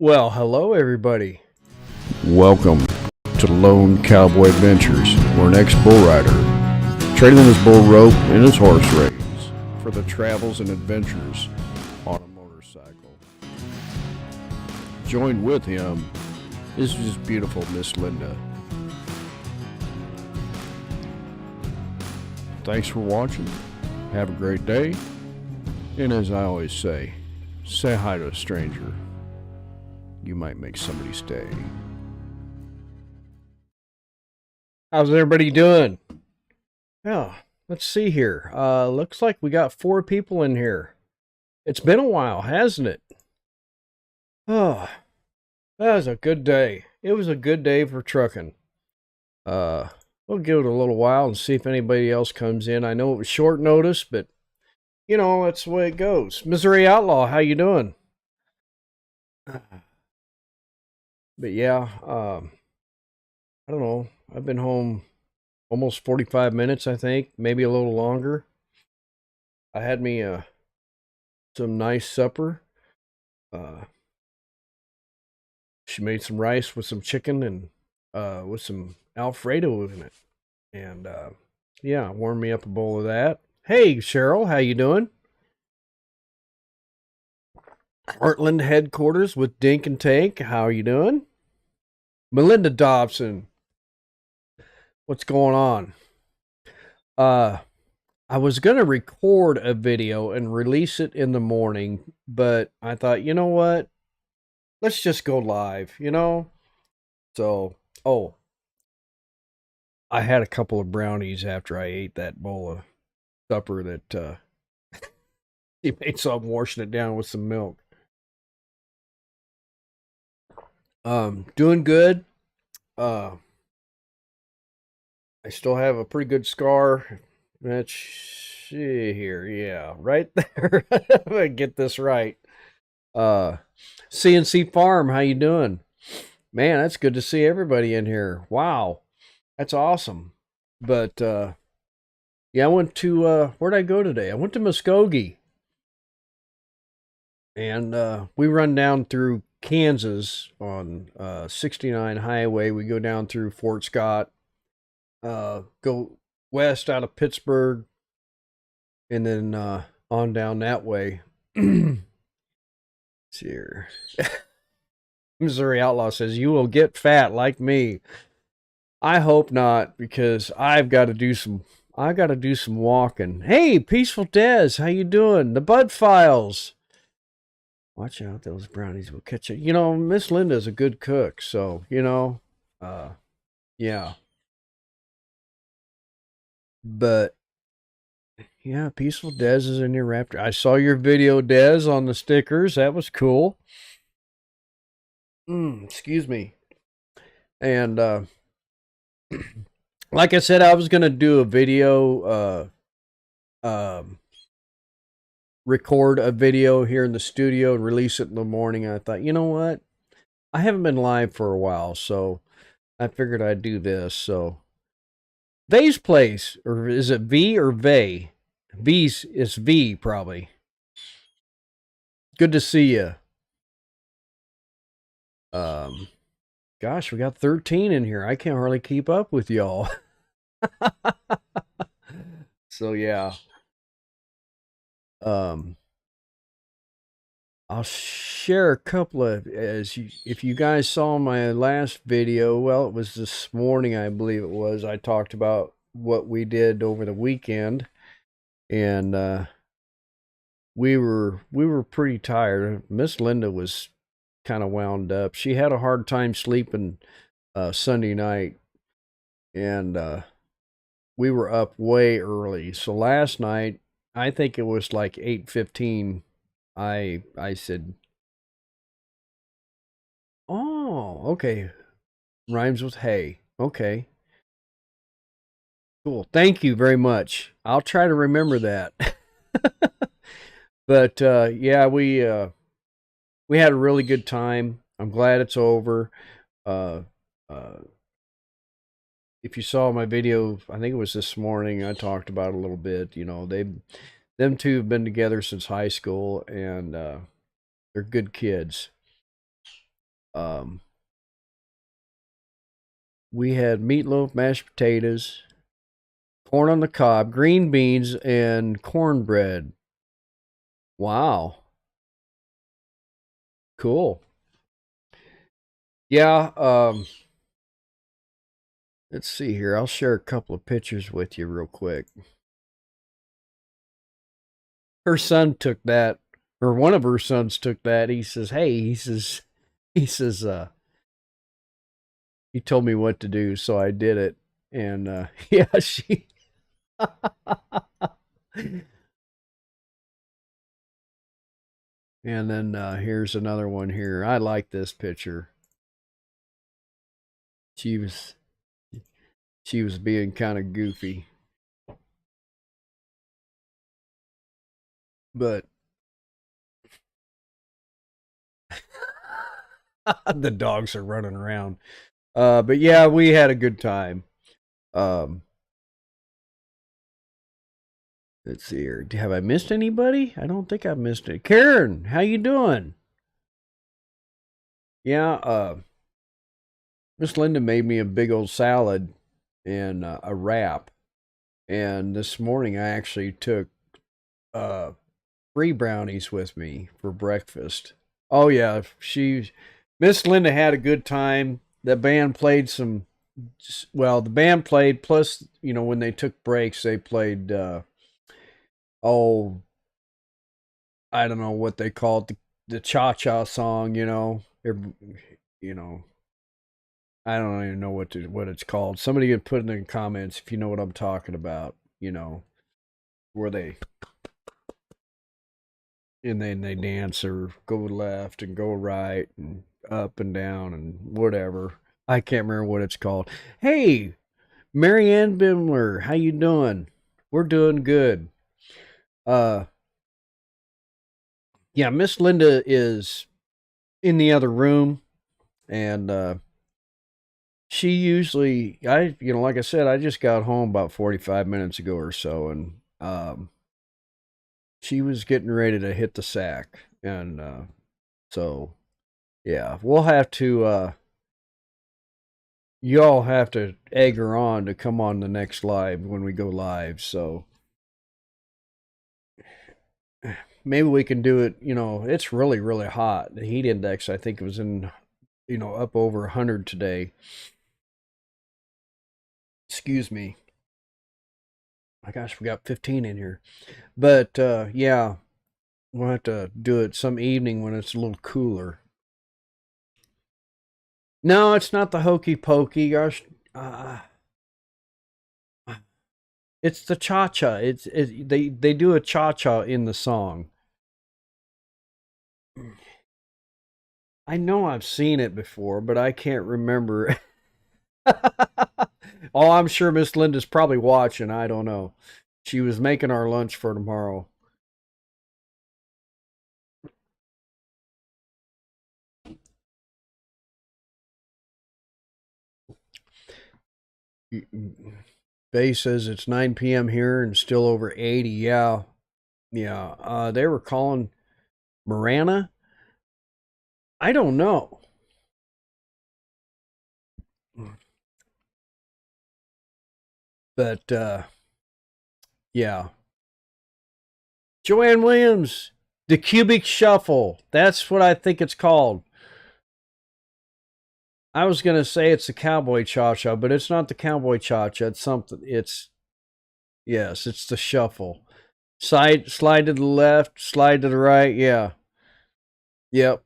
Well, hello everybody. Welcome to Lone Cowboy Adventures, where an ex-bull rider traded in his bull rope and his horse race for the travels and adventures on a motorcycle. Joined with him is his beautiful Miss Linda. Thanks for watching. Have a great day. And as I always say hi to a stranger. You might make somebody stay. How's everybody doing? Yeah, let's see here. Looks like we got 4 people in here. It's been a while, hasn't it? Oh, that was a good day. It was a good day for trucking. We'll give it a little while and see if anybody else comes in. I know it was short notice, but you know, that's the way it goes. Missouri Outlaw, how you doing? But yeah, I don't know. I've been home almost 45 minutes, I think, maybe a little longer. I had me some nice supper. She made some rice with some chicken and with some Alfredo in it. And yeah, warmed me up a bowl of that. Hey, Cheryl, how you doing? Heartland headquarters with Dink and Tank. How are you doing? Melinda Dobson. What's going on? I was going to record a video and release it in the morning, but I thought, you know what? Let's just go live, you know? So, I had a couple of brownies after I ate that bowl of supper that she made, so I'm washing it down with some milk. Doing good. I still have a pretty good scar. Let's see here. Yeah, right there. I'm gonna get this right. CNC Farm, how you doing? Man, that's good to see everybody in here. Wow, that's awesome. But yeah, I went to where'd I go today? I went to Muskogee, and we run down through Kansas on 69 highway. We go down through Fort Scott, go west out of Pittsburgh, and then on down that way. See here. Missouri Outlaw says, you will get fat like me. I hope not, because I've got to do some walking. Hey, Peaceful Des, how you doing? The Bud Files. Watch out, those brownies will catch you. You know, Miss Linda's a good cook, so, you know, yeah. But, yeah, Peaceful Des is in your Raptor. I saw your video, Des, on the stickers. That was cool. Excuse me. And, like I said, I was going to do a video, record a video here in the studio and release it in the morning. I thought, you know what? I haven't been live for a while, so I figured I'd do this. So Vay's Place, or is it V or Vay? It's V probably. Good to see you. Gosh, we got 13 in here. I can't hardly keep up with y'all. So yeah. I'll share a couple of, if you guys saw my last video, well, it was this morning, I believe it was. I talked about what we did over the weekend, and we were pretty tired. Miss Linda was kind of wound up. She had a hard time sleeping Sunday night, and we were up way early. So last night, I think it was like 8:15. I said, oh, okay. Rhymes with hay. Okay. Cool. Thank you very much. I'll try to remember that. But yeah, we had a really good time. I'm glad it's over. If you saw my video, I think it was this morning, I talked about it a little bit. You know, them two have been together since high school, and they're good kids. Um, we had meatloaf, mashed potatoes, corn on the cob, green beans, and cornbread. Wow, cool. Yeah. Let's see here. I'll share a couple of pictures with you real quick. Her son took that, or one of her sons took that. He says, "Hey," he says, he told me what to do, so I did it. And yeah, she. And then here's another one here. I like this picture. She was she was being kind of goofy, but the dogs are running around. But yeah, we had a good time. Um, let's see here. Have I missed anybody? I don't think I've missed it. Karen, how you doing? Yeah, Miss Linda made me a big old salad and a wrap. And this morning I actually took uh, free brownies with me for breakfast. Oh yeah, she Miss Linda had a good time. The band played some. Well, the band played. Plus, when they took breaks, they played. Oh, I don't know what they called the cha cha song. You know, I don't even know what it's called. Somebody could put it in the comments if you know what I'm talking about. Where they and then they dance or go left and go right and up and down and whatever. I can't remember what it's called. Hey, Marianne Bimler, how you doing? We're doing good. Uh yeah, Miss Linda is in the other room, and she usually like I said, I just got home about 45 minutes ago or so, and she was getting ready to hit the sack. And so yeah, we'll have to y'all have to egg her on to come on the next live when we go live. So maybe we can do it. It's really, really hot. The heat index, I think, was in, up over 100 today. Excuse me. My gosh, we got 15 in here. But yeah, we'll have to do it some evening when it's a little cooler. No, it's not the hokey pokey. Gosh, it's the cha cha. They do a cha cha in the song. I know I've seen it before, but I can't remember. Oh, I'm sure Miss Linda's probably watching. I don't know. She was making our lunch for tomorrow. Bay says it's 9 p.m. here and still over 80. Yeah. Yeah. They were calling Marana. I don't know. But yeah. Joanne Williams, the Cubic Shuffle. That's what I think it's called. I was gonna say it's the Cowboy Cha Cha, but it's not the Cowboy Cha Cha. It's something. Yes, it's the shuffle. Slide to the left, slide to the right. Yeah. Yep.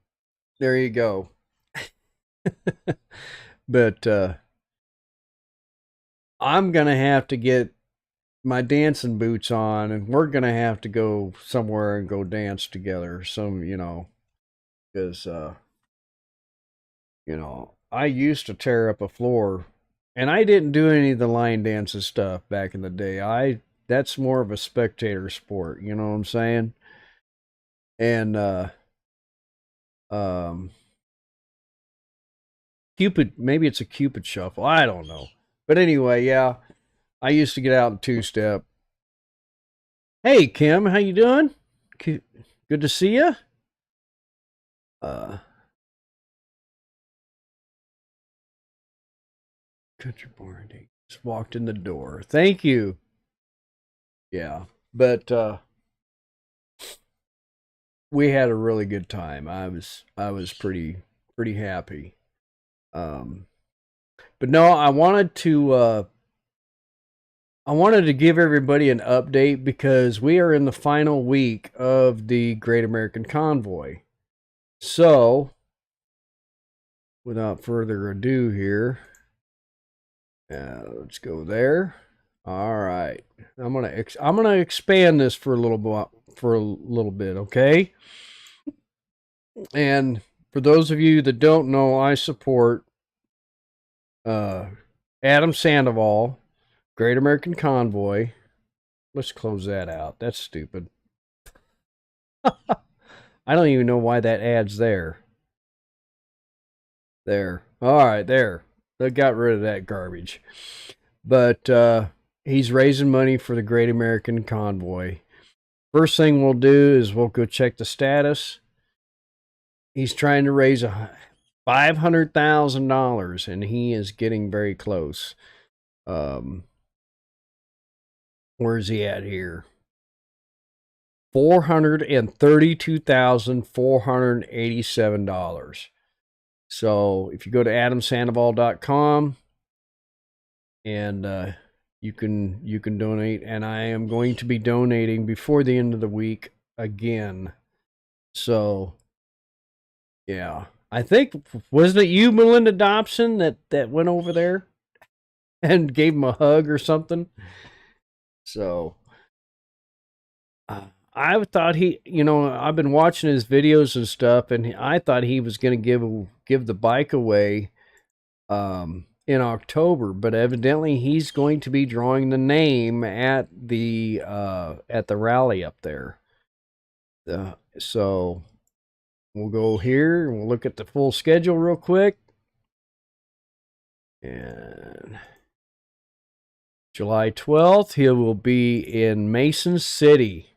There you go. But I'm gonna have to get my dancing boots on, and we're gonna have to go somewhere and go dance together. Because I used to tear up a floor, and I didn't do any of the line dances stuff back in the day. That's more of a spectator sport. You know what I'm saying? And um, Cupid, maybe it's a Cupid shuffle. I don't know. But anyway, yeah, I used to get out in two step. Hey, Kim, how you doing? Good to see you. Uh, Country Barn. He just walked in the door. Thank you. Yeah, but we had a really good time. I was pretty happy. Um, but no, I wanted to give everybody an update because we are in the final week of the Great American Convoy. So, without further ado here, let's go there. All right. I'm gonna expand this for a little bit, okay? And for those of you that don't know, I support Adam Sandoval, Great American Convoy. Let's close that out. That's stupid. I don't even know why that ad's there. There. All right, there. They got rid of that garbage. But he's raising money for the Great American Convoy. First thing we'll do is we'll go check the status. He's trying to raise $500,000, and he is getting very close. Where's he at here? $432,487. So if you go to adamsandoval.com and you can donate, and I am going to be donating before the end of the week again. So yeah, I think, wasn't it you, Melinda Dobson, that went over there and gave him a hug or something? So I thought I've been watching his videos and stuff, and I thought he was going to give the bike away in October, but evidently he's going to be drawing the name at the rally up there. So we'll go here and we'll look at the full schedule real quick. And July 12th, he will be in Mason City.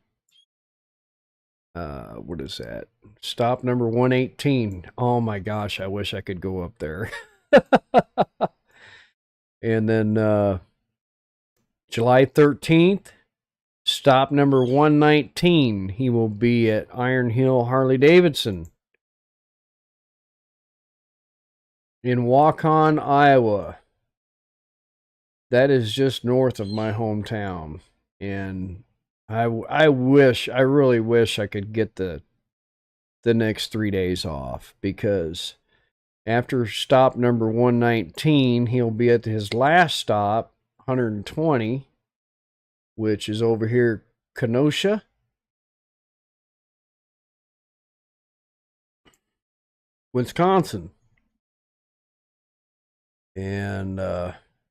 What is that? Stop number 118. Oh my gosh, I wish I could go up there. And then July 13th, stop number 119. He will be at Iron Hill Harley Davidson in Waukon, Iowa. That is just north of my hometown. And I really wish I could get the next 3 days off, because after stop number 119, he'll be at his last stop, 120, which is over here, Kenosha. Wisconsin. And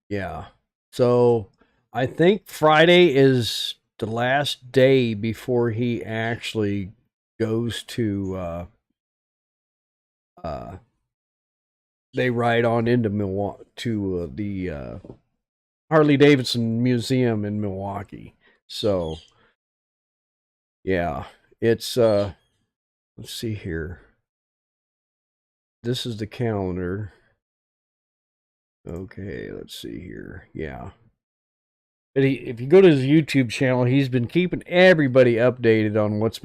yeah. So I think Friday is the last day before he actually goes to they ride on into Milwaukee to the Harley Davidson Museum in Milwaukee. So yeah, it's let's see here. This is the calendar. Okay, let's see here. Yeah. But if you go to his YouTube channel, he's been keeping everybody updated on what's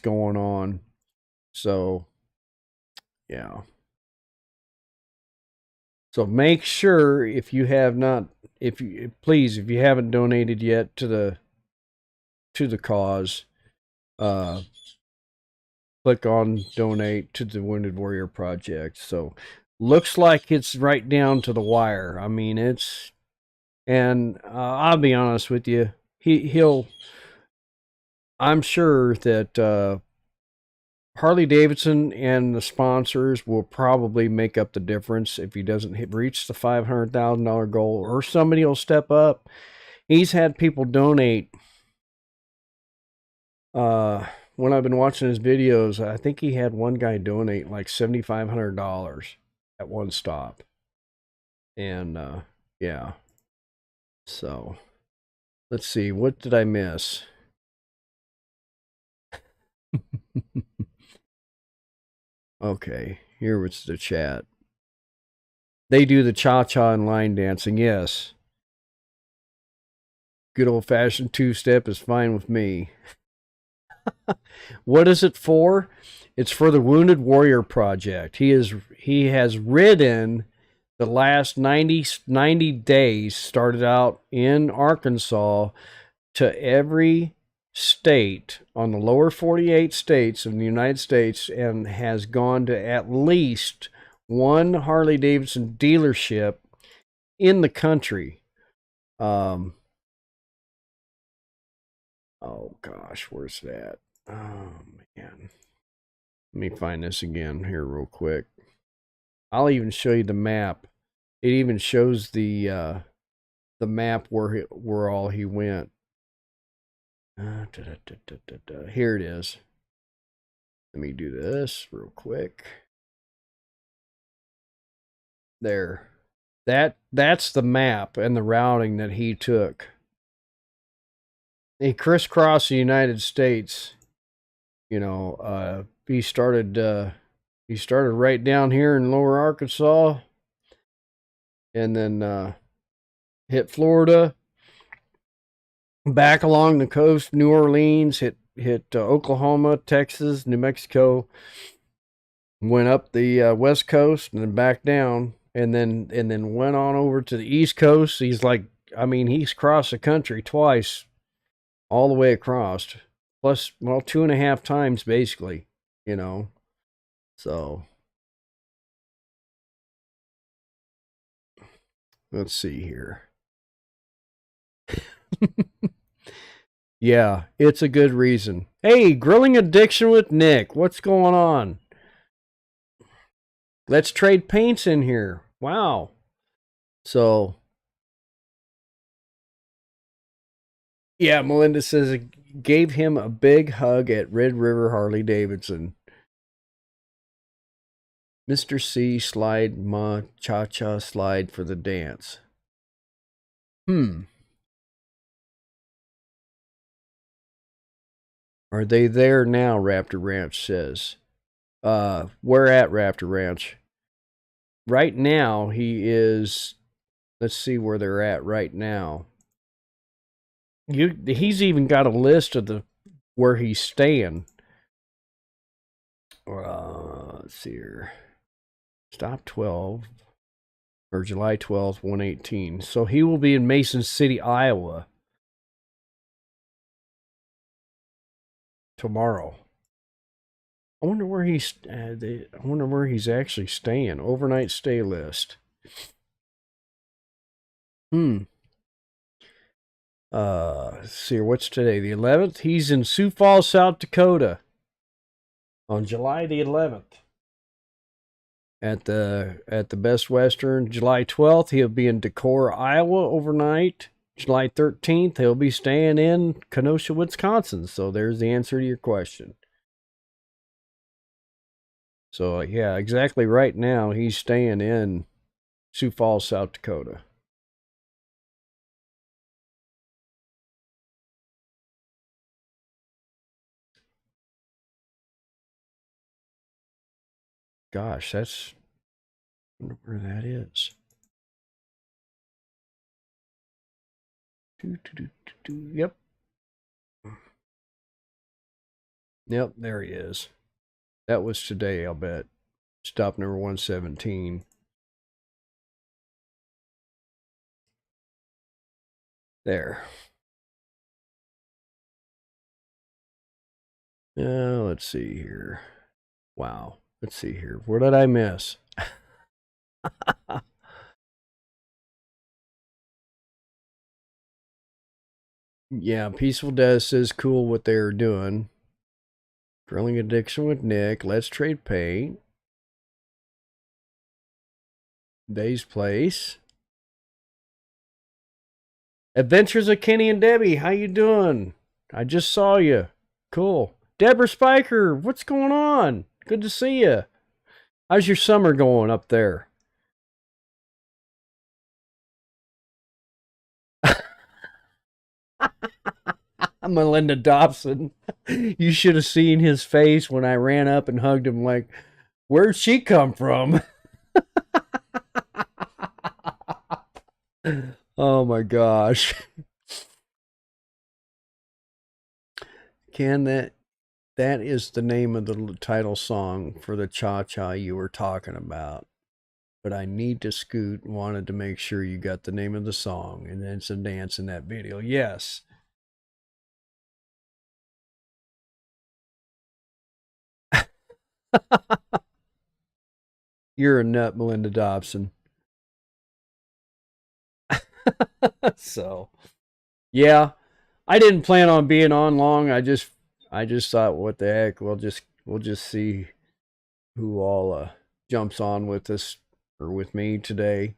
going on. So, yeah. So make sure, if you haven't donated yet to the cause, click on donate to the Wounded Warrior Project. So looks like it's right down to the wire. I mean, and I'll be honest with you, I'm sure that Harley Davidson and the sponsors will probably make up the difference if he doesn't reach the $500,000 goal, or somebody will step up. He's had people donate. When I've been watching his videos, I think he had one guy donate like $7,500 at one stop. And yeah. So let's see, what did I miss? Okay, here was the chat. They do the cha-cha and line dancing, yes. Good old-fashioned two-step is fine with me. What is it for? It's for the Wounded Warrior Project. He has ridden the last 90 days, started out in Arkansas, to every state on the lower 48 states of the United States, and has gone to at least one Harley Davidson dealership in the country. Oh gosh, where's that? Oh man. Let me find this again here real quick. I'll even show you the map. It even shows the map where all he went. Here it is. Let me do this real quick. There. That's the map and the routing that he took. He crisscrossed the United States. You know, he started right down here in Lower Arkansas, and then hit Florida, back along the coast, New Orleans, hit Oklahoma, Texas, New Mexico, went up the West Coast and then back down, and then went on over to the East Coast. He's crossed the country twice, all the way across, plus 2.5 times basically, you know. So let's see here. Yeah, it's a good reason. Hey, Grilling Addiction with Nick. What's going on? Let's trade paints in here. Wow. So, yeah, Melinda says it gave him a big hug at Red River Harley Davidson. Mr. C slide ma cha-cha slide for the dance. Are they there now? Raptor Ranch says. Where at Raptor Ranch? Right now, he is. Let's see where they're at right now. He's even got a list of where he's staying. Let's see here. Stop 12 or July 12th, 118. So he will be in Mason City, Iowa tomorrow. I wonder where he's actually staying. Overnight stay list. Let's see here. What's today? The 11th. He's in Sioux Falls, South Dakota, on July the 11th. At the Best Western. July 12th, he'll be in Decorah, Iowa overnight. July 13th, he'll be staying in Kenosha, Wisconsin. So there's the answer to your question. So yeah, exactly right now he's staying in Sioux Falls, South Dakota. Gosh, I wonder where that is. Yep. Yep, there he is. That was today, I'll bet. Stop number 117. There. Let's see here. Wow. Let's see here. What did I miss? Yeah, Peaceful Death says cool what they're doing. Grilling Addiction with Nick. Let's trade paint. Dave's Place. Adventures of Kenny and Debbie. How you doing? I just saw you. Cool. Deborah Spiker. What's going on? Good to see you. How's your summer going up there? Melinda Dobson. You should have seen his face when I ran up and hugged him like, where'd she come from? Oh my gosh. Can that is the name of the title song for the cha-cha you were talking about. But I need to scoot. Wanted to make sure you got the name of the song, and then some dance in that video. Yes. You're a nut, Melinda Dobson. So, yeah, I didn't plan on being on long. I just thought, what the heck? We'll just see who all jumps on with us or with me today.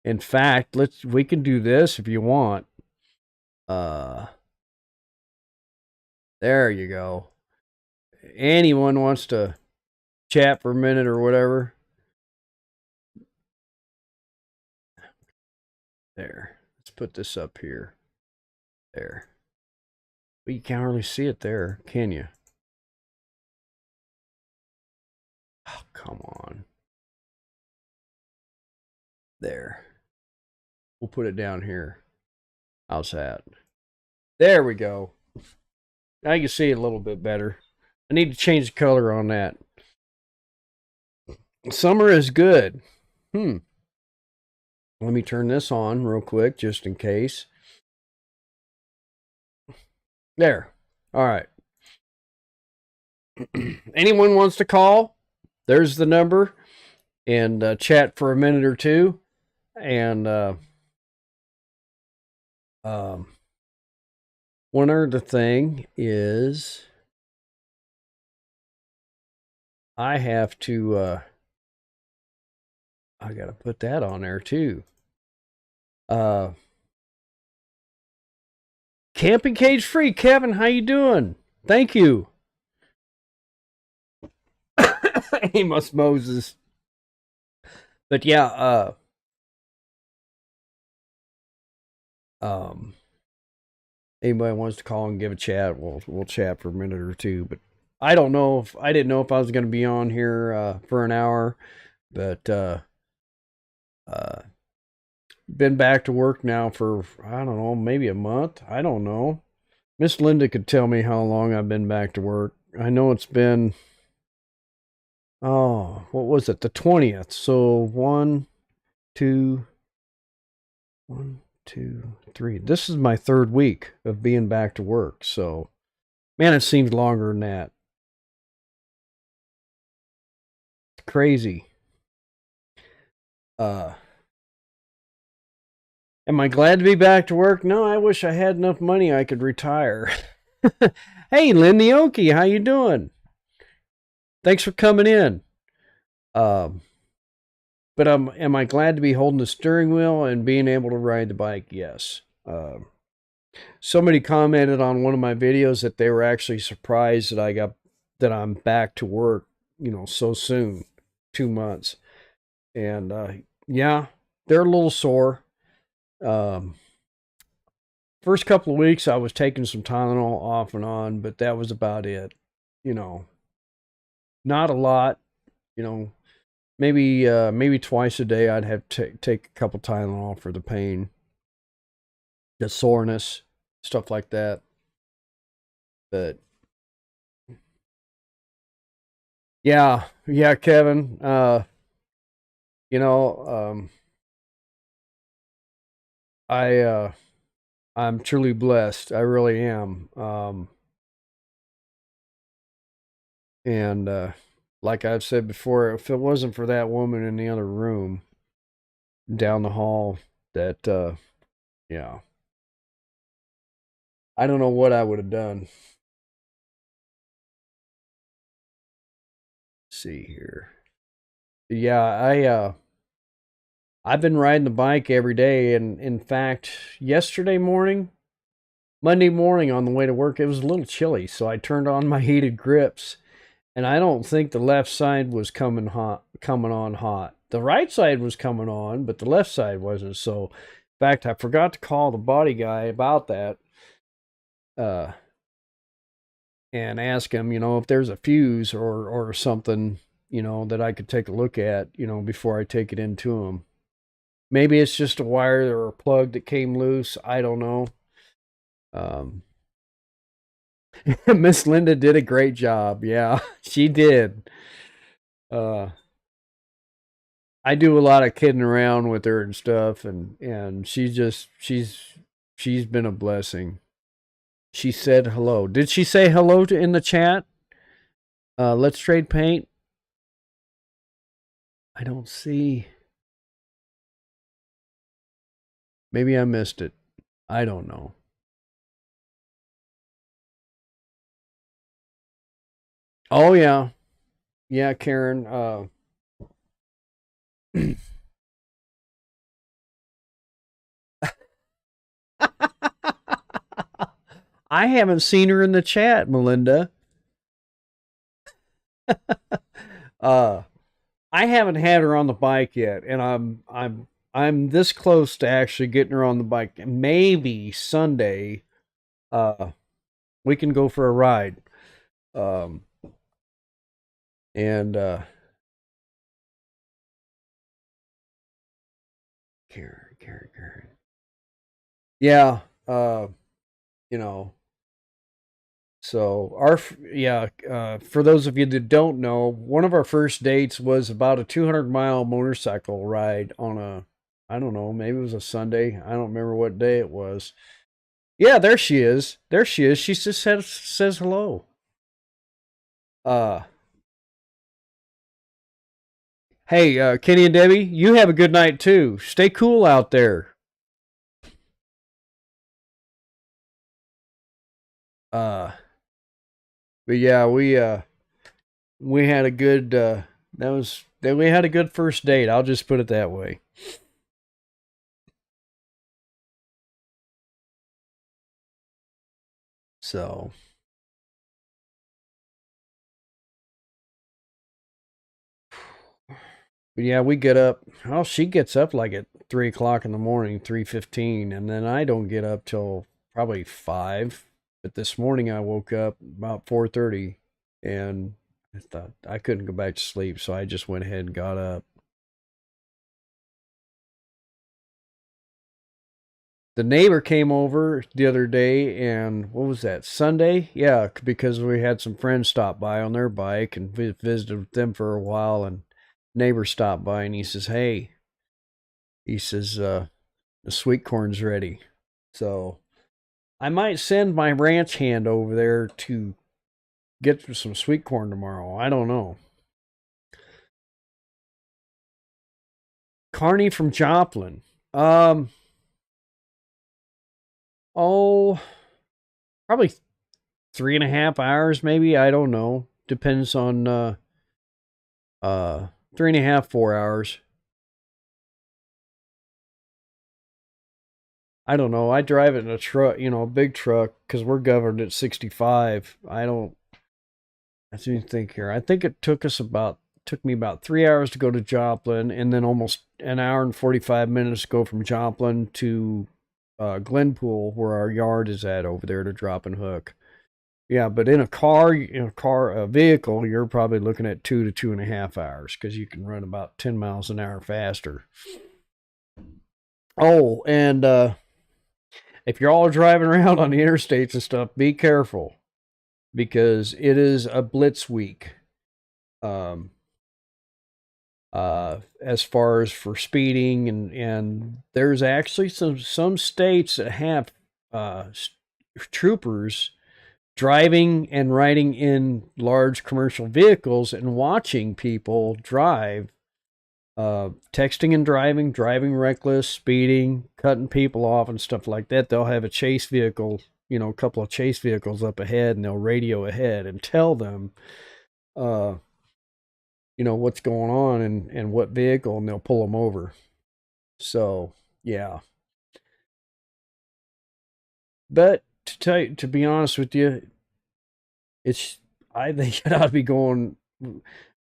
In fact, we can do this if you want. Uh, there you go. Anyone wants to chat for a minute or whatever? There. Let's put this up here. There. But you can't really see it there, can you? Oh, come on. There. We'll put it down here. How's that? There we go. Now you can see it a little bit better. I need to change the color on that. Summer is good. Let me turn this on real quick just in case. There. All right. Anyone wants to call? There's the number. And chat for a minute or two. And one other thing is I have to I gotta put that on there too. Camping cage free, Kevin. How you doing? Thank you. Amos Moses. But yeah, anybody wants to call and give a chat, we'll chat for a minute or two. But I didn't know if I was going to be on here for an hour, but been back to work now for I don't know, maybe a month. I don't know. Miss Linda could tell me how long I've been back to work. I know it's been what was it? The 20th. So 1, 2, 1, 2, 3. This is my third week of being back to work. So, man, it seems longer than that. It's crazy. Am I glad to be back to work? No, I wish I had enough money I could retire. Hey, Lindy Okie, how you doing? Thanks for coming in. But am I glad to be holding the steering wheel and being able to ride the bike? Yes. Somebody commented on one of my videos that they were actually surprised that I'm back to work, so soon, 2 months. And yeah, they're a little sore. First couple of weeks I was taking some Tylenol off and on, but that was about it. Not a lot. Maybe twice a day I'd have to take a couple Tylenol for the pain, the soreness, stuff like that. But yeah, Kevin. You know, I'm truly blessed. I really am. And like I've said before, if it wasn't for that woman in the other room down the hall, yeah, I don't know what I would have done. Let's see here. Yeah, I've been riding the bike every day, and in fact, Monday morning on the way to work, it was a little chilly, so I turned on my heated grips, and I don't think the left side was coming on hot. The right side was coming on, but the left side wasn't. So, in fact, I forgot to call the body guy about that, and ask him, if there's a fuse or something, that I could take a look at, before I take it into him. Maybe it's just a wire or a plug that came loose. I don't know. Um, Miss Linda did a great job. Yeah, she did. Uh, I do a lot of kidding around with her and stuff, and she's been a blessing. She said hello. Did she say hello to in the chat? Let's trade paint. I don't see. Maybe I missed it. I don't know. Oh yeah, yeah, Karen. I haven't seen her in the chat, Melinda. uh, I haven't had her on the bike yet, and I'm this close to actually getting her on the bike. Maybe Sunday, uh, we can go for a ride. Um, and Karen. Yeah. You know. So for those of you that don't know, one of our first dates was about a 200-mile motorcycle ride on a, I don't know, maybe it was a Sunday. I don't remember what day it was. Yeah, there she is. There she is. She just says hello. Uh, hey, Kenny and Debbie, you have a good night too. Stay cool out there. Uh, but yeah, we had a good we had a good first date. I'll just put it that way. So, but yeah, we get up. Oh, she gets up like at 3 o'clock in the morning, 3:15, and then I don't get up till probably 5. But this morning I woke up about 4:30, and I thought I couldn't go back to sleep, so I just went ahead and got up. The neighbor came over the other day, and what was that, Sunday? Yeah, because we had some friends stop by on their bike and visited with them for a while, and neighbor stopped by and he says, hey, he says, the sweet corn's ready. So I might send my ranch hand over there to get some sweet corn tomorrow. I don't know. Carney from Joplin. Um, oh, probably 3.5 hours, maybe. I don't know. Depends on 3.5, 4 hours. I don't know. I drive it in a truck, a big truck, because we're governed at 65. I don't. I think here. I think it took me about 3 hours to go to Joplin, and then almost an hour and 45 minutes to go from Joplin to Glenpool, where our yard is at over there to drop and hook. Yeah, but a vehicle, you're probably looking at 2 to 2.5 hours because you can run about 10 miles an hour faster. Oh, and if you're all driving around on the interstates and stuff, be careful because it is a blitz week. Um, as far as for speeding, and there's actually some states that have troopers driving and riding in large commercial vehicles and watching people drive, texting and driving reckless, speeding, cutting people off and stuff like that. They'll have a chase vehicle, a couple of chase vehicles up ahead, and they'll radio ahead and tell them what's going on and what vehicle, and they'll pull them over. So yeah, but to be honest with you, it's I think it ought to be going.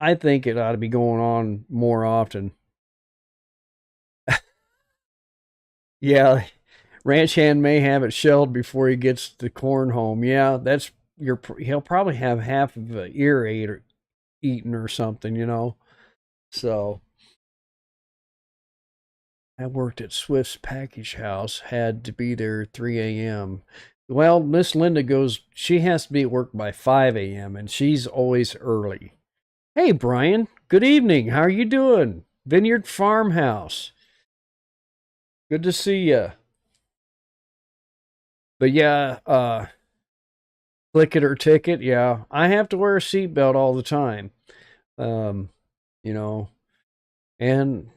I think it ought to be going on more often. Yeah, ranch hand may have it shelled before he gets the corn home. Yeah, he'll probably have half of the ear eaten or something. So I worked at Swift's Package House, had to be there 3 a.m. Well, Miss Linda goes, she has to be at work by 5 a.m., and she's always early. Hey, Brian, good evening. How are you doing? Vineyard Farmhouse. Good to see you. But yeah, click it or ticket. Yeah, I have to wear a seatbelt all the time. Um, you know, and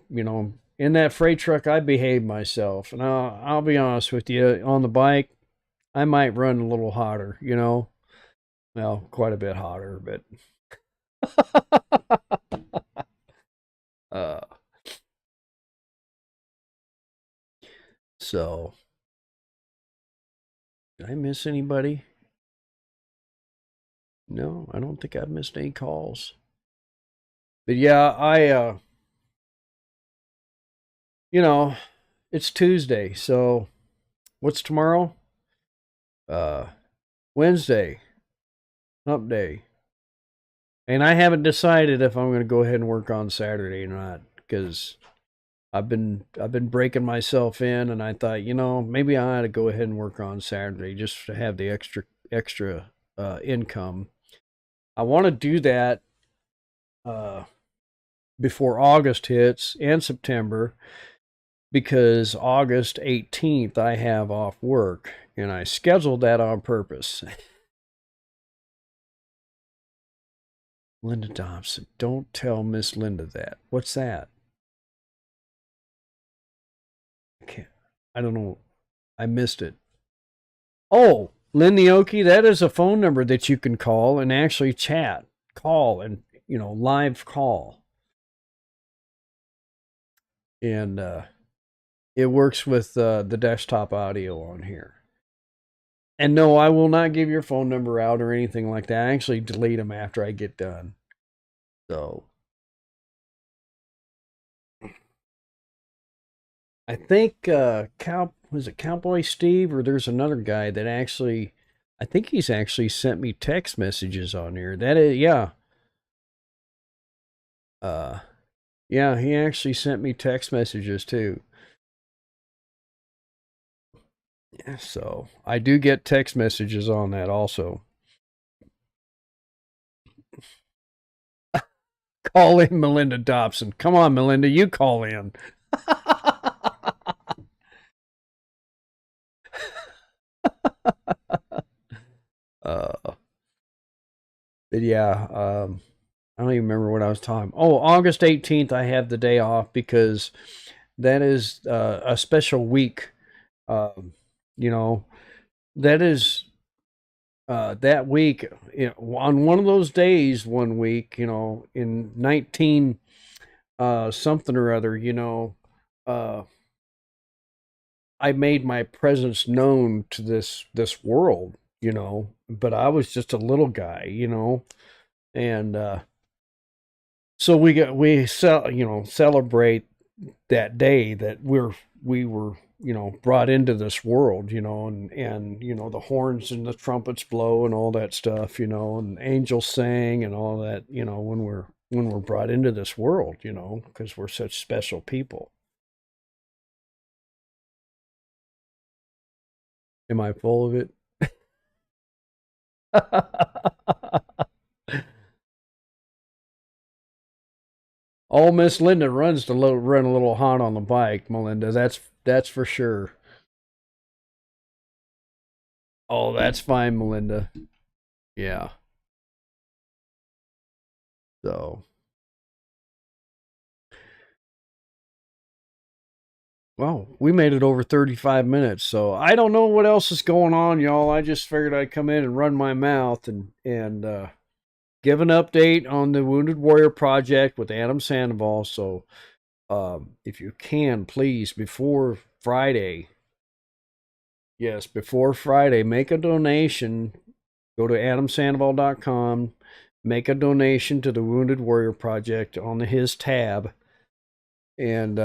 in that freight truck, I behave myself. And I'll be honest with you, on the bike, I might run a little hotter. Well, quite a bit hotter, but uh, so did I miss anybody? No, I don't think I've missed any calls. But yeah, it's Tuesday, so what's tomorrow? Uh, Wednesday, hump day. And I haven't decided if I'm going to go ahead and work on Saturday or not, because I've been breaking myself in, and I thought, maybe I ought to go ahead and work on Saturday just to have the extra income. I want to do that before August hits and September, because August 18th I have off work, and I scheduled that on purpose. Linda Dobson, don't tell Miss Linda that. What's that? I don't know. I missed it. Oh, Lynn the Okie, that is a phone number that you can call and actually chat. Call and, live call. And it works with the desktop audio on here. And no, I will not give your phone number out or anything like that. I actually delete them after I get done. So I think was it Cowboy Steve, or there's another guy that actually, I think he's actually sent me text messages on here. That is, yeah. Yeah, he actually sent me text messages too. Yeah, so I do get text messages on that also. Call in Melinda Dobson. Come on, Melinda, you call in. But yeah, I don't even remember what I was talking. Oh, August 18th, I have the day off because that is a special week. You know, that is that week, on one of those days, one week, in 19 something or other, I made my presence known to this world, but I was just a little guy, and so celebrate that day that we were brought into this world, and the horns and the trumpets blow and all that stuff, and angels sing and all that, when we're brought into this world, because we're such special people. Am I full of it? Oh, Miss Linda runs to run a little hot on the bike, Melinda. That's for sure. Oh, that's fine, Melinda. Yeah. So, well, we made it over 35 minutes. So I don't know what else is going on, y'all. I just figured I'd come in and run my mouth and give an update on the Wounded Warrior Project with Adam Sandoval. So, if you can, please, before Friday, make a donation. Go to adamsandoval.com, make a donation to the Wounded Warrior Project on his tab. And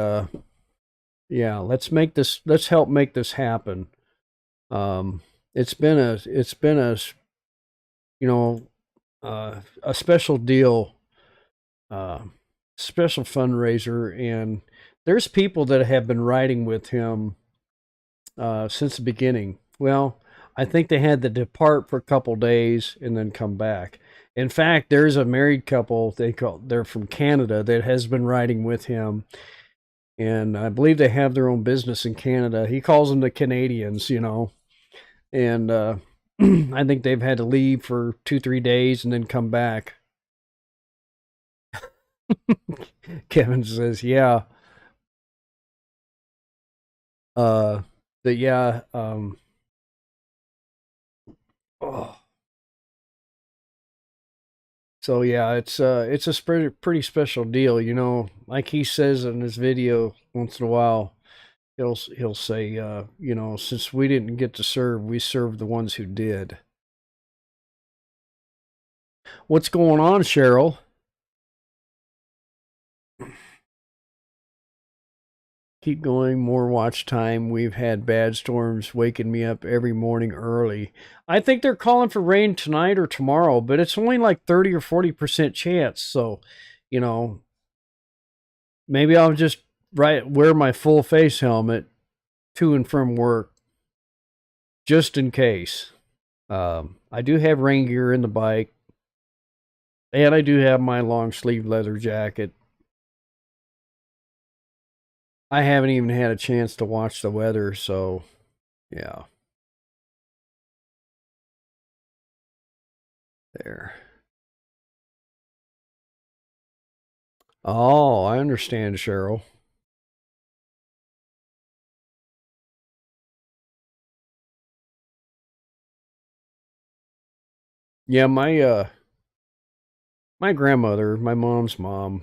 yeah, let's help make this happen. It's been a special deal, special fundraiser, and there's people that have been riding with him since the beginning. Well, I think they had to depart for a couple days and then come back. In fact, there's a married couple, they're from Canada, that has been riding with him, and I believe they have their own business in Canada. He calls them the Canadians, and I think they've had to leave for 2-3 days and then come back. Kevin says, yeah. But yeah, oh. So yeah, it's a pretty special deal, like he says in his video once in a while. He'll say, since we didn't get to serve, we served the ones who did. What's going on, Cheryl? Keep going, more watch time. We've had bad storms waking me up every morning early. I think they're calling for rain tonight or tomorrow, but it's only like 30 or 40% chance. So, maybe I'll just wear my full face helmet to and from work just in case. I do have rain gear in the bike, and I do have my long sleeve leather jacket. I haven't even had a chance to watch the weather, so yeah. There. Oh, I understand, Cheryl. Yeah, my grandmother, my mom's mom,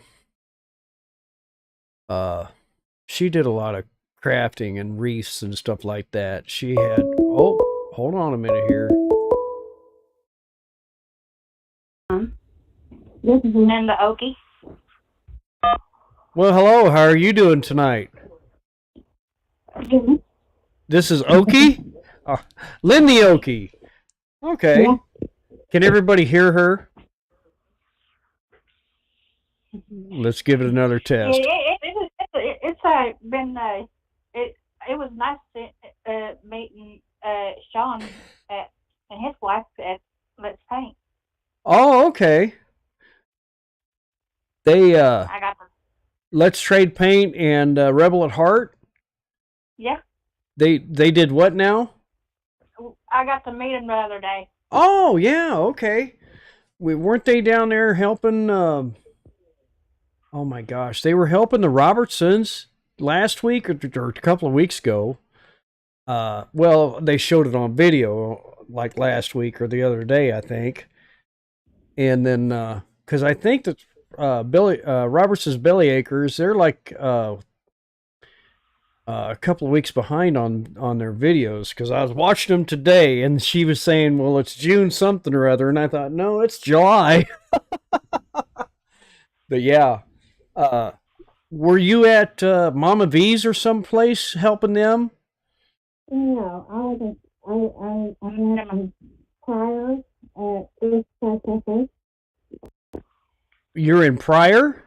she did a lot of crafting and wreaths and stuff like that. She had, oh, hold on a minute here. This is Linda Okie. Well, hello, how are you doing tonight? Mm-hmm. This is Okie? Lindy Okie. Okay. Yeah. Can everybody hear her? Let's give it another test. It's been it was nice meeting Sean and his wife at Let's Paint. Oh, okay. They I got the, Let's Trade Paint and Rebel at Heart. yeah. They did what now? I got to meet him the other day. Oh yeah, okay. Weren't they down there helping? Oh my gosh, they were helping the Robertsons last week or a couple of weeks ago. Well, they showed it on video like last week or the other day, I think. And then, because I think that Robertson's Belly Acres, they're like a couple of weeks behind on their videos, because I was watching them today and she was saying, well, it's June something or other, and I thought, no, it's July. But yeah, were you at Mama V's or someplace helping them? No, I met him prior at Eastside Cafe. You're in Pryor?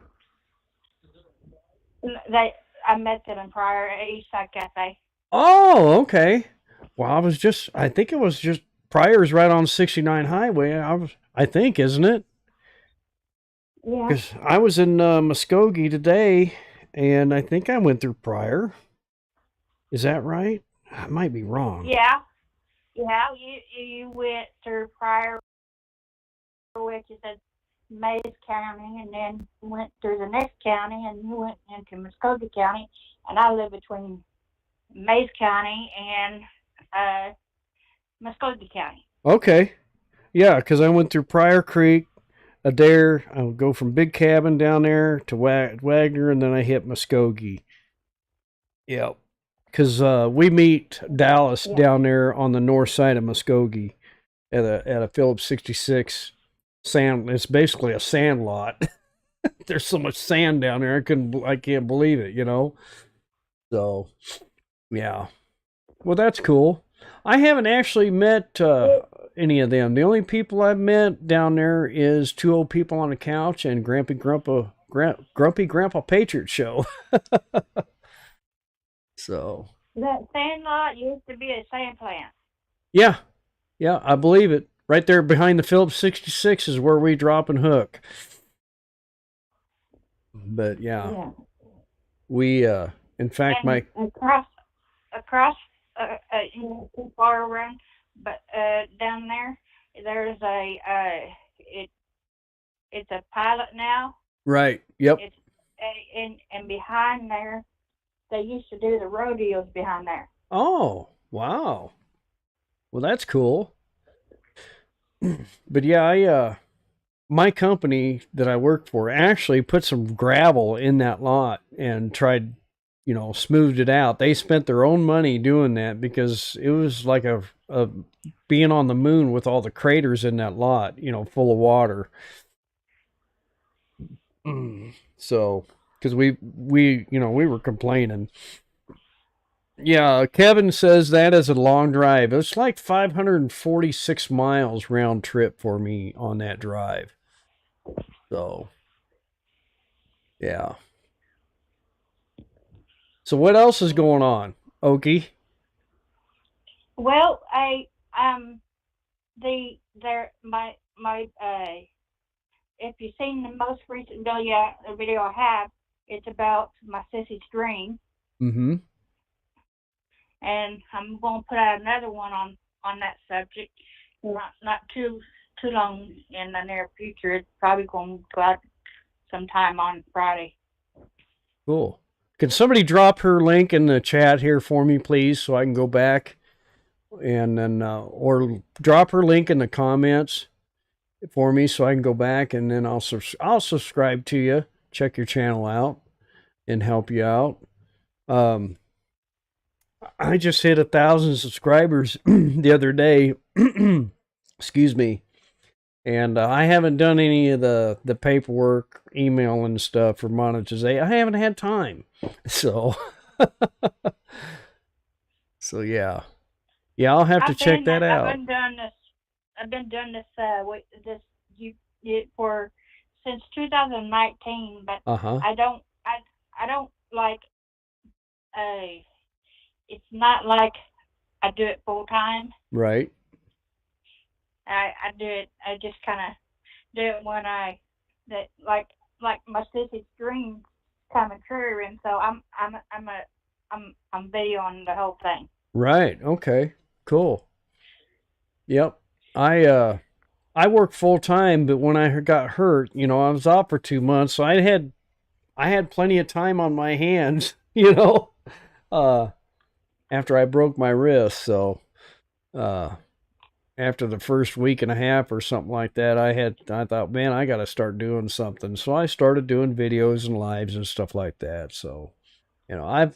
I met them in prior at Eastside Cafe. Oh, okay. Well, I think it was just Pryor's right on 69 Highway. I think, isn't it? Yeah. Because I was in Muskogee today, and I think I went through Pryor. Is that right? I might be wrong. Yeah. Yeah, you went through Pryor, which is in Mays County, and then went through the next county, and you went into Muskogee County, and I live between Mays County and Muskogee County. Okay. Yeah, because I went through Pryor Creek, Adair. I would go from Big Cabin down there to Wagner, and then I hit Muskogee. Yep. Because we meet Dallas down there on the north side of Muskogee at a Phillips 66 sand. It's basically a sand lot. There's so much sand down there. I can't believe it, So, yeah. Well, that's cool. I haven't actually met any of them. The only people I've met down there is two old people on a couch and Grampy Grandpa Grumpy Grandpa Patriot Show. So That sand lot used to be a sand plant. yeah, yeah, I believe it. Right there behind the Phillips 66 is where we drop and hook. But yeah, Yeah. we in fact And my across, too far around, but down there, there's it's a pilot now. right. Yep. It's and behind there, they used to do the rodeos behind there. Oh, wow. Well, that's cool. But yeah, I my company that I work for actually put some gravel in that lot and tried, smoothed it out. They spent their own money doing that because it was like a being on the moon with all the craters in that lot, full of water. So, because we were complaining. Yeah, Kevin says that is a long drive. It's like 546 miles round trip for me on that drive. So, yeah. So what else is going on, Okie? Well, my if you've seen the most recent video I have, it's about my sissy's dream, Mm-hmm. and I'm going to put out another one on that subject. Not too long in the near future. It's probably going to go out sometime on Friday. Cool. Can somebody drop her link in the chat here for me, please, so I can go back and then, or drop her link in the comments for me so I can go back and then I'll subscribe to you, check your channel out, and help you out. I just hit 1,000 subscribers the other day. Excuse me. And I haven't done any of the paperwork, email and stuff for monetization. I haven't had time. So, so yeah. Yeah, I'll have to check that out. I've been doing this for since 2019, but I don't like it's not like I do it full time. Right. I do it. I just kind of do it when like my sister's dream coming true, and so I'm videoing the whole thing. Right. Okay. Cool. Yep. I work full time, but when I got hurt, I was off for 2 months, so I had plenty of time on my hands, after I broke my wrist. So, after the first week and a half or something like that, I thought, man, I got to start doing something. So I started doing videos and lives and stuff like that. So, I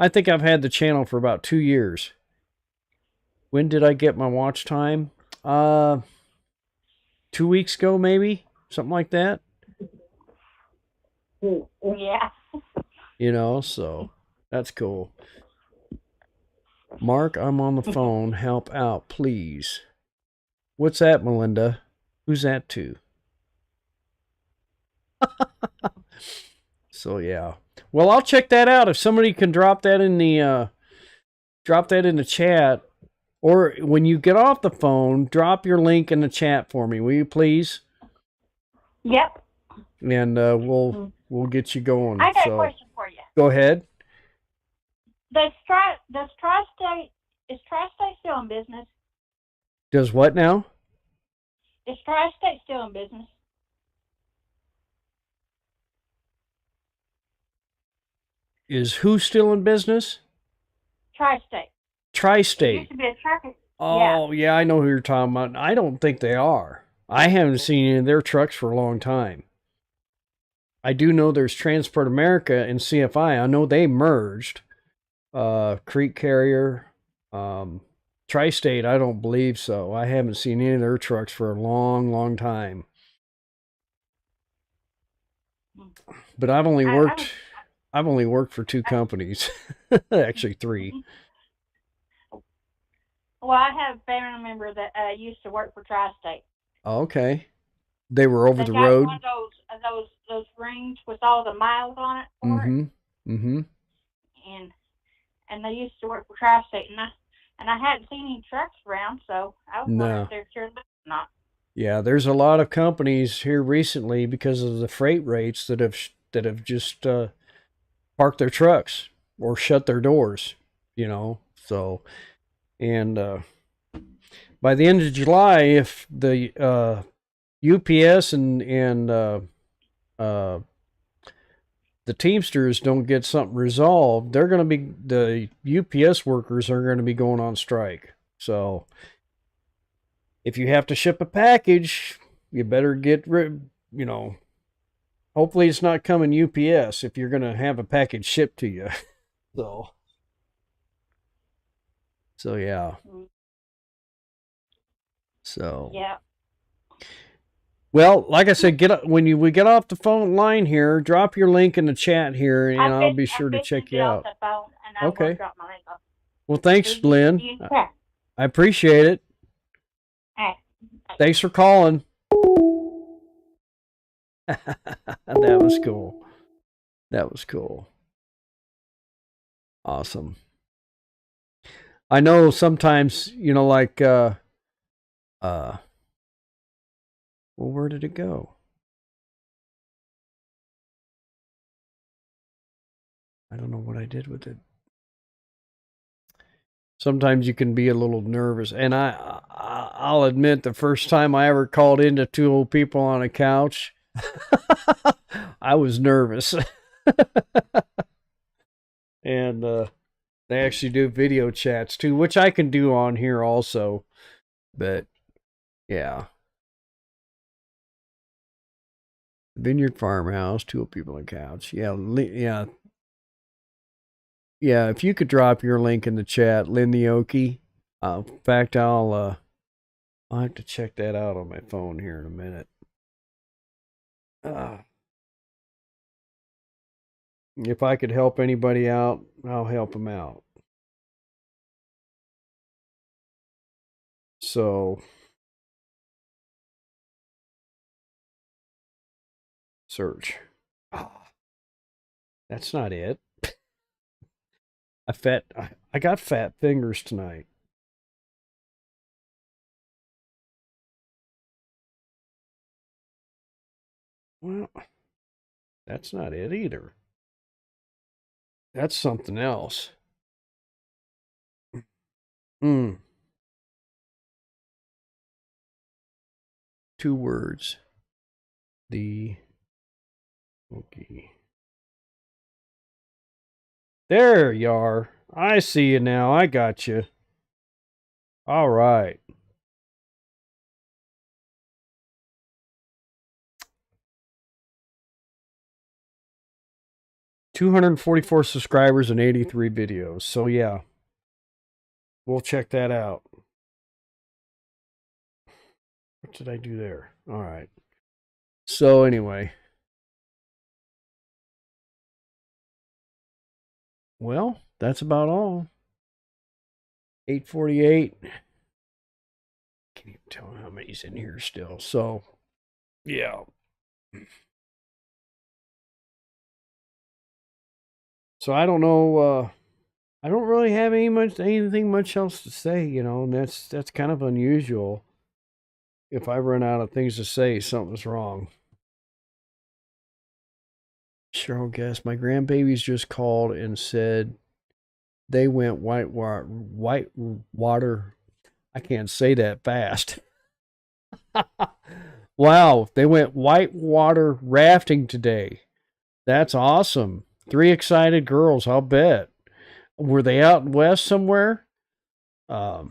think I've had the channel for about 2 years. When did I get my watch time? 2 weeks ago, maybe, something like that. Yeah. So that's cool. Mark, I'm on the phone. Help out, please. What's that, Melinda? Who's that to? So yeah. Well, I'll check that out. If somebody can drop that in the chat, or when you get off the phone, drop your link in the chat for me, will you please? Yep. And we'll get you going. I got a question for you. Go ahead. Is Tri-State still in business? Does what now? Is Tri-State still in business? Is who still in business? Tri-State. Tri-State. It used to be a truck. Oh, yeah, I know who you're talking about. I don't think they are. I haven't seen any of their trucks for a long time. I do know there's Transport America and CFI. I know they merged. Creek Carrier, Tri-State, I don't believe so. I haven't seen any of their trucks for a long, long time. But I've only worked for 2 companies. Actually 3. Well, I have a family member that used to work for Tri-State. Okay. They were over They the got road. one of those rings with all the miles on it for it, and they used to work for Tri-State, and I hadn't seen any trucks around, so I was wondering No. if they're sure or not. Yeah, there's a lot of companies here recently because of the freight rates that have just parked their trucks or shut their doors. So and by the end of July, if the UPS and uh, the Teamsters don't get something resolved, the UPS workers are going to be going on strike. So if you have to ship a package, you better hopefully it's not coming UPS if you're going to have a package shipped to you. So yeah. So yeah. Well, like I said, we get off the phone line here, drop your link in the chat here, and I'll be sure to check you out. The phone, and I Okay. will drop my link off. Well, thanks, Lynn. I appreciate it. Right. Thanks for calling. That was cool. That was cool. Awesome. I know sometimes, like, well, where did it go? I don't know what I did with it. Sometimes you can be a little nervous, and I'll admit the first time I ever called into two old people on a couch, I was nervous. And they actually do video chats too, which I can do on here also. But yeah. Vineyard Farmhouse, two people on a couch. Yeah, yeah. Yeah, if you could drop your link in the chat, Lynn the Okie. In fact, I'll have to check that out on my phone here in a minute. If I could help anybody out, I'll help them out. So, search. That's not it. I got fat fingers tonight. Well, that's not it either. That's something else. Two words. The okay. There you are. I see you now. I got you. All right. $244 subscribers and 83 videos. So yeah, we'll check that out. What did I do there? All right. So anyway, well, that's about all. 8:48. Can't even tell how many's in here still. So yeah. So I don't know. I don't really have anything much else to say, and that's kind of unusual. If I run out of things to say, something's wrong. Cheryl guess my grandbabies just called and said they went white water. I can't say that fast. Wow, they went whitewater rafting today. That's awesome. 3 excited girls, I'll bet. Were they out west somewhere? That's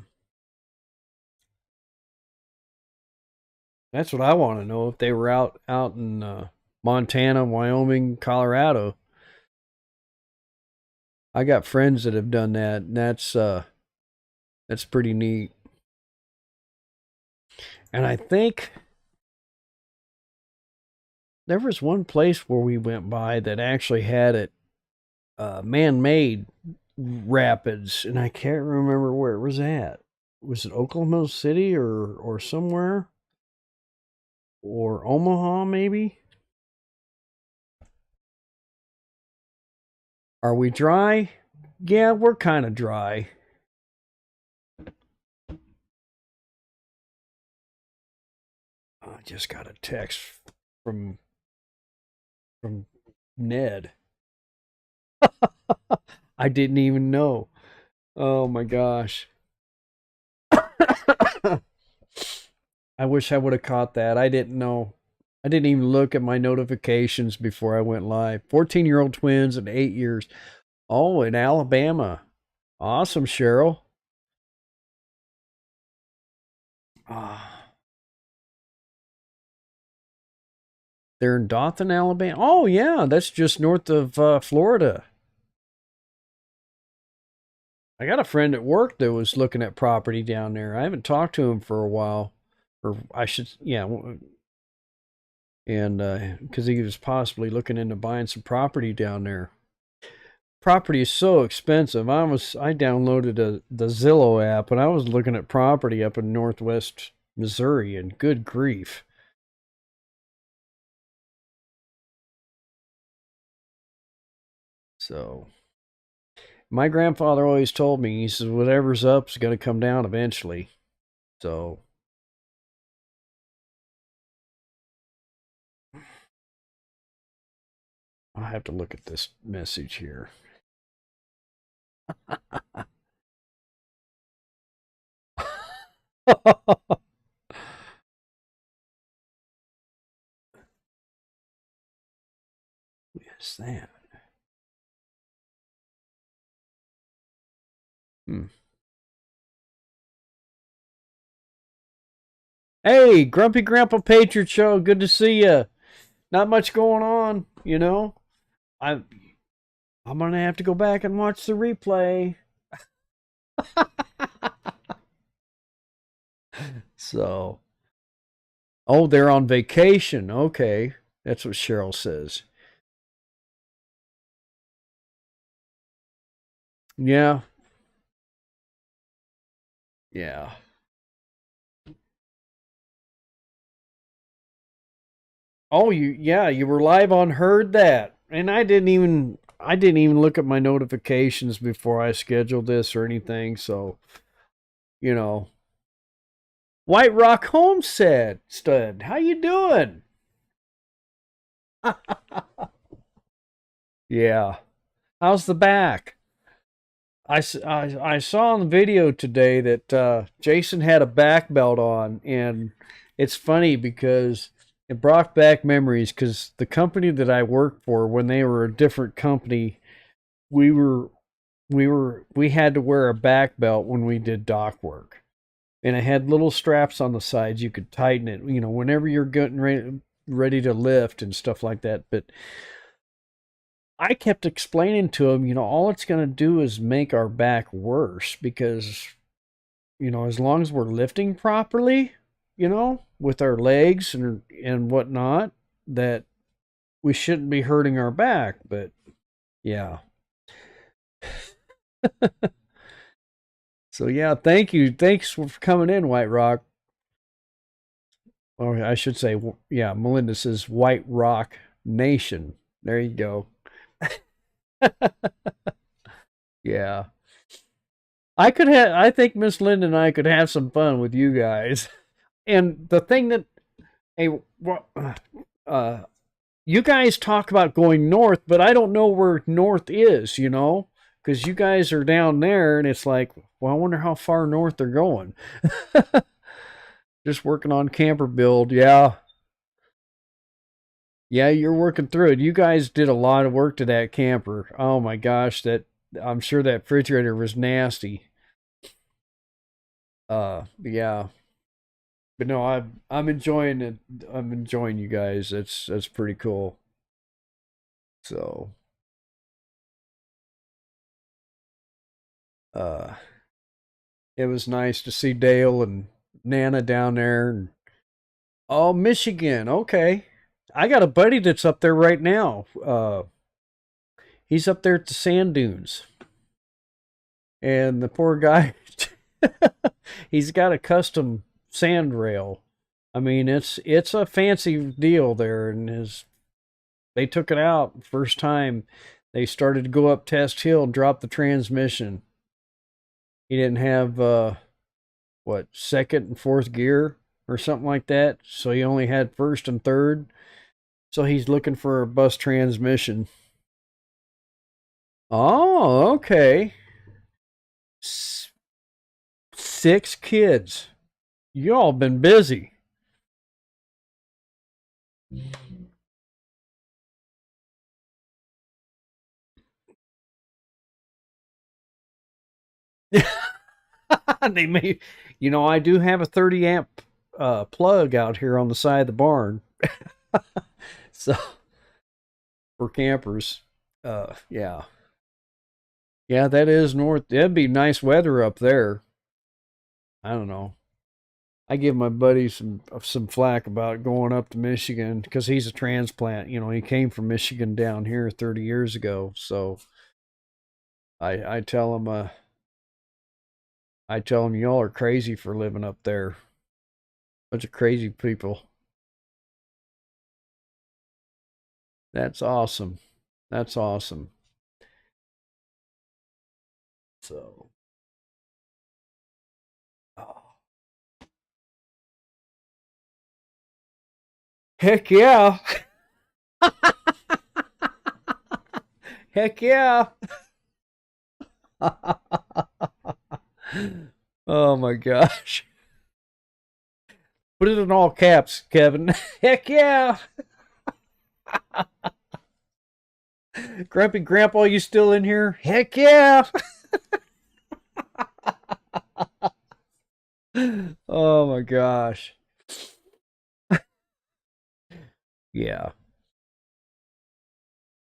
what I want to know. If they were out in Montana, Wyoming, Colorado. I got friends that have done that, and that's pretty neat. And I think there was one place where we went by that actually had it man-made rapids, and I can't remember where it was at. Was it Oklahoma City or somewhere? or Omaha, maybe. Are we dry? Yeah, we're kind of dry. I just got a text from from Ned. I didn't even know. Oh my gosh. I wish I would have caught that. I didn't know. I didn't even look at my notifications before I went live. 14-year-old twins in 8 years. Oh, in Alabama. Awesome, Cheryl. Ah, they're in Dothan, Alabama. Oh, yeah, that's just north of Florida. I got a friend at work that was looking at property down there. I haven't talked to him for a while, or I should, yeah, and because he was possibly looking into buying some property down there. Property is so expensive. I downloaded the Zillow app and I was looking at property up in Northwest Missouri, and good grief. So my grandfather always told me, he says, whatever's up is going to come down eventually. So I'll have to look at this message here. Yes, that. Hmm. Hey, Grumpy Grandpa Patriot Show. Good to see you. Not much going on, you know. I I'm gonna have to go back and watch the replay. So, oh, they're on vacation. Okay, that's what Cheryl says. Yeah, yeah. Oh, you were live on Heard That, and I didn't even look at my notifications before I scheduled this or anything. So, you know, White Rock Homestead Stud, how you doing? Yeah. How's the back? I saw on the video today that Jason had a back belt on, and it's funny because it brought back memories because the company that I worked for, when they were a different company, we were we had to wear a back belt when we did dock work, and it had little straps on the sides. You could tighten it, whenever you're getting ready to lift and stuff like that. But I kept explaining to him, all it's going to do is make our back worse because, as long as we're lifting properly, with our legs and whatnot, that we shouldn't be hurting our back. But yeah. So yeah, thank you. Thanks for coming in, White Rock. Or I should say, yeah, Melinda says White Rock Nation. There you go. Yeah. I think Miss Linda and I could have some fun with you guys. And the thing that, hey, uh, you guys talk about going north, but I don't know where north is, because you guys are down there, and it's like, well, I wonder how far north they're going. Just working on camper build, yeah. Yeah, you're working through it. You guys did a lot of work to that camper. Oh my gosh, that I'm sure that refrigerator was nasty. Yeah. But no, I'm enjoying it. I'm enjoying you guys. That's pretty cool. So, uh, it was nice to see Dale and Nana down there. And, oh, Michigan. Okay. I got a buddy that's up there right now. He's up there at the sand dunes. And the poor guy, he's got a custom sand rail. I mean, it's a fancy deal there, and they took it out first time. They started to go up Test Hill, drop the transmission. He didn't have what, second and fourth gear or something like that, so he only had first and third. So he's looking for a bus transmission. Oh, okay. 6 kids. Y'all been busy. They may, I do have a 30 amp plug out here on the side of the barn. So for campers, yeah, yeah, that is north. That'd be nice weather up there. I don't know. I give my buddy some flack about going up to Michigan because he's a transplant. He came from Michigan down here 30 years ago. So I tell him y'all are crazy for living up there. Bunch of crazy people. That's awesome. That's awesome. So, oh, heck yeah. Heck yeah. Oh my gosh. Put it in all caps, Kevin. Heck yeah. Grumpy Grandpa, you still in here? Heck yeah. Oh my gosh. Yeah.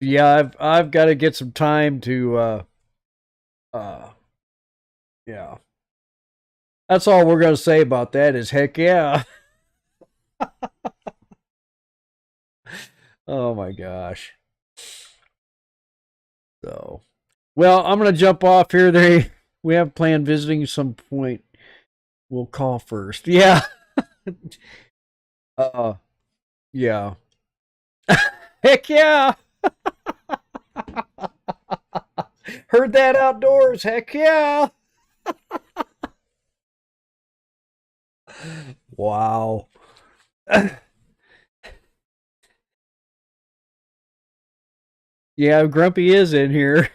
Yeah, I've got to get some time to uh yeah. That's all we're going to say about that is heck yeah. Oh my gosh. So, well, I'm going to jump off here. We have planned visiting some point. We'll call first. Yeah. uh yeah. Heck yeah. Heard that outdoors. Heck yeah. Wow. Yeah, Grumpy is in here.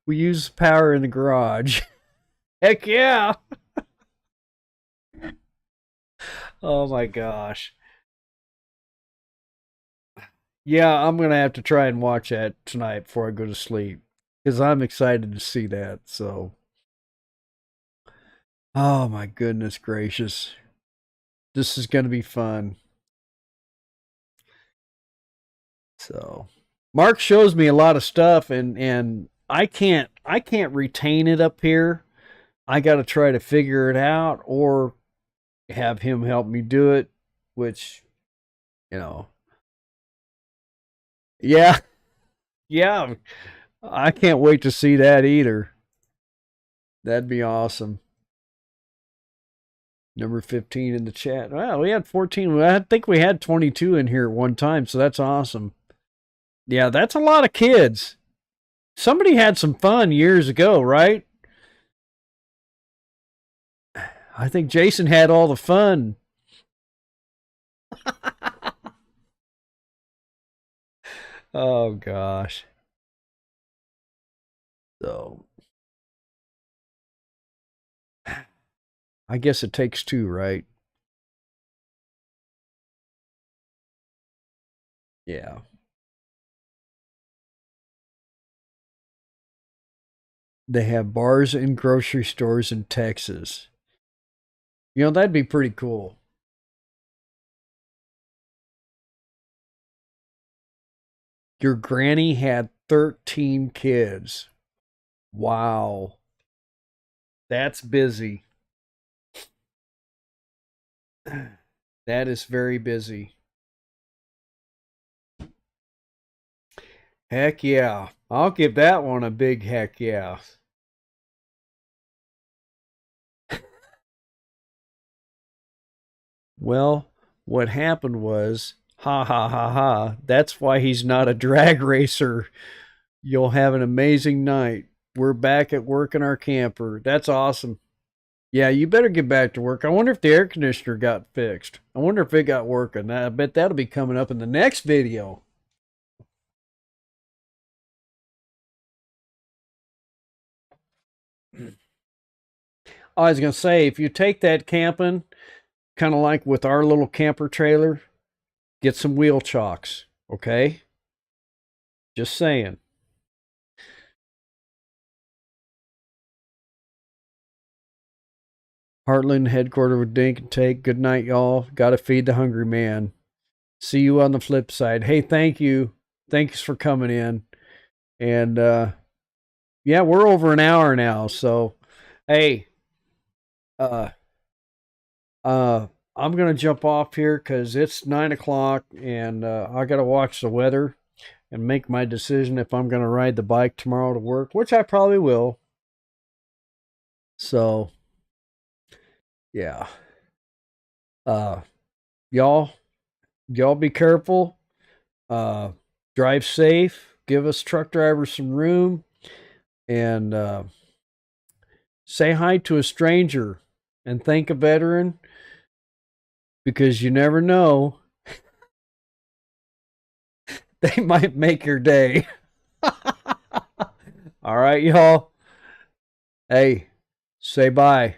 We use power in the garage. Heck yeah. Oh my gosh. Yeah, I'm going to have to try and watch that tonight before I go to sleep because I'm excited to see that. So, oh my goodness gracious. This is going to be fun. So, Mark shows me a lot of stuff and I can't retain it up here. I got to try to figure it out or have him help me do it, which, you know. Yeah. Yeah. I can't wait to see that either. That'd be awesome. Number 15 in the chat. Well, we had 14. I think we had 22 in here at one time, so that's awesome. Yeah, that's a lot of kids. Somebody had some fun years ago, right? I think Jason had all the fun. Oh gosh. So I guess it takes two, right? Yeah. They have bars and grocery stores in Texas. That'd be pretty cool. Your granny had 13 kids. Wow. That's busy. That is very busy. Heck yeah. I'll give that one a big heck yeah. Well, What happened was, ha ha ha ha, that's why he's not a drag racer. You'll have an amazing night. We're back at work in our camper. That's awesome. Yeah, you better get back to work. I wonder if the air conditioner got fixed. I wonder if it got working. I bet that'll be coming up in the next video. I was going to say, if you take that camping, kind of like with our little camper trailer, get some wheel chocks, okay? Just saying. Heartland headquarters with Dink and Take. Good night, y'all. Got to feed the hungry man. See you on the flip side. Hey, thank you. Thanks for coming in. And yeah, we're over an hour now. So, hey, I'm gonna jump off here because it's 9 o'clock, and I gotta watch the weather and make my decision if I'm gonna ride the bike tomorrow to work, which I probably will. So, yeah. Uh, y'all be careful. Drive safe. Give us truck drivers some room, and say hi to a stranger and thank a veteran, because you never know. They might make your day. All right, y'all. Hey, say bye.